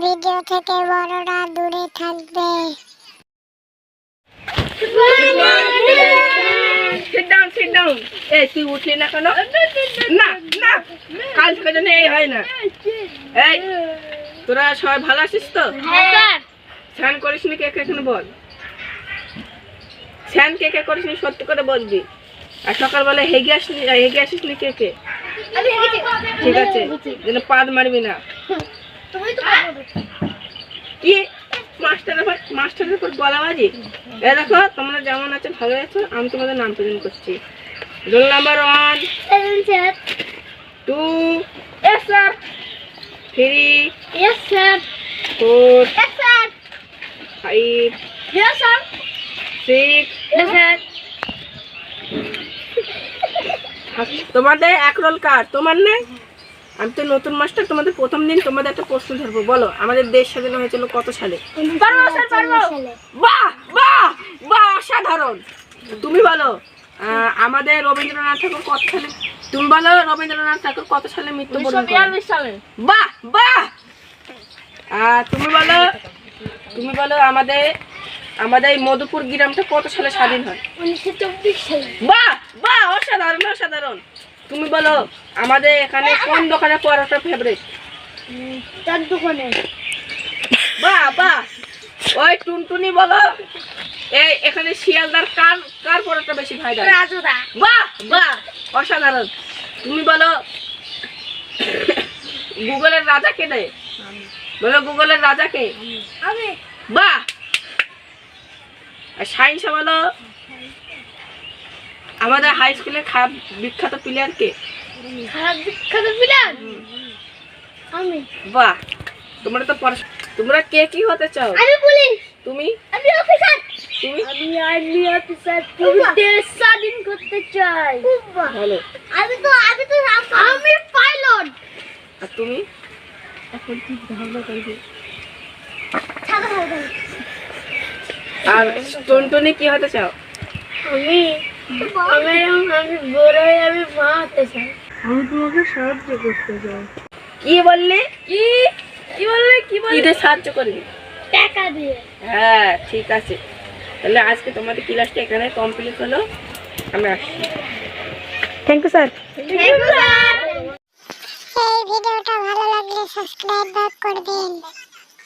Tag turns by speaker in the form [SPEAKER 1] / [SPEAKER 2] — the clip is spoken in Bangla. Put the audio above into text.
[SPEAKER 1] ভিডিও থেকে বড়রা দূরে থাকবে।
[SPEAKER 2] Sit down. এই তুই উঠলি না কেন? না না কাল থেকে যেন এই হয় না। এই তোরা সবাই ভালো আছিস তো?
[SPEAKER 1] হ্যাঁ স্যার।
[SPEAKER 2] স্নান করিস নি কে কে এখানে বল। স্নান কে কে করিস নি সত্যি করে বলবি। আর সকালবেলা হেগে আসিস নি কে কে?
[SPEAKER 1] আমি হেগেছি।
[SPEAKER 2] ঠিক আছে যেন পাদ মারবি না।
[SPEAKER 1] তুমি তো পারবে।
[SPEAKER 2] কি মাস্টারের উপর বলাবাজি? এই দেখো তোমরা যেমন আছো ভালো আছো, আমি তোমাদের নাম প্রেজেন্ট করছি। Roll number 1
[SPEAKER 1] sir.
[SPEAKER 2] 2 yes sir 3
[SPEAKER 1] Yes sir.
[SPEAKER 2] 4
[SPEAKER 1] Yes sir.
[SPEAKER 2] 5
[SPEAKER 1] Yes sir.
[SPEAKER 2] 6
[SPEAKER 1] Yes sir.
[SPEAKER 2] তোমাদের এক রোল কার তোমার নেই? আমি তো নতুন মাস্টার, তোমাদের প্রথম দিন তোমাদের একটা প্রশ্ন ধরবো। বলো আমাদের দেশ স্বাধীন হয়েছিল কত সালে?
[SPEAKER 1] পারবো স্যার পারবো।
[SPEAKER 2] বাহ বাহ বাহ অসাধারণ। তুমি বলো আমাদের রবীন্দ্রনাথ ঠাকুর কত সালে? তুমি বলো রবীন্দ্রনাথ ঠাকুর কত সালে মৃত্যুবরণ করেন?
[SPEAKER 1] 1942 সালে।
[SPEAKER 2] বাহ বাহ। তুমি বলো আমাদের এই মধুপুর গ্রামটা কত সালে স্বাধীন হয়?
[SPEAKER 1] 1924 সালে।
[SPEAKER 2] বাহ বাহ অসাধারণ অসাধারণ। তুমি বলো আমাদের এখানে কোন দোকানে পরোটা ফেভারিট?
[SPEAKER 1] তার দোকানে।
[SPEAKER 2] বাহ বাহ। ওই টুনটুনি বলো এখানে শিয়ালদার কার পরোটা বেশি ফায়দা?
[SPEAKER 1] রাজুদা।
[SPEAKER 2] বাহ বাহ অসাধারণ। তুমি বলো গুগলের রাজা কে দেয়? বলো গুগলের রাজা কে?
[SPEAKER 1] আমি।
[SPEAKER 2] বাহ। আর সায়েন্সে বলো আমাদের হাই স্কুলে বিখ্যাত প্লেয়ার কে?
[SPEAKER 1] খারাপ বিখ্যাত প্লেয়ার। আমি।
[SPEAKER 2] বাহ। তোমরা কে কি হতে চাও?
[SPEAKER 1] আমি পুলিশ।
[SPEAKER 2] তুমি?
[SPEAKER 1] আমি অফিসার।
[SPEAKER 2] তুমি?
[SPEAKER 1] আমি আর্মি অফিসার। দেশ স্বাধীন করতে চাই।
[SPEAKER 2] ভালো।
[SPEAKER 1] আমি তো আমি পাইলট।
[SPEAKER 2] আর তুমি? এখন কি ভালো করবে?
[SPEAKER 1] সাদা হয়ে
[SPEAKER 2] আর টুনটুনি কি হতে চাও?
[SPEAKER 1] আমি বড় হয়ে আমি মা হতে চাই।
[SPEAKER 2] আমি তোমাকে সাহায্য করতে চাই। কি বললি? কি বললি? কিতে সাহায্য করবি?
[SPEAKER 1] টাকা দিয়ে।
[SPEAKER 2] হ্যাঁ ঠিক আছে, তাহলে আজকে তোমাদের ক্লাসটা এখানে কমপ্লিট হলো। আমি আসছি। Thank you sir.
[SPEAKER 1] Thank you sir. এই ভিডিওটা ভালো লাগলে সাবস্ক্রাইব করবেন।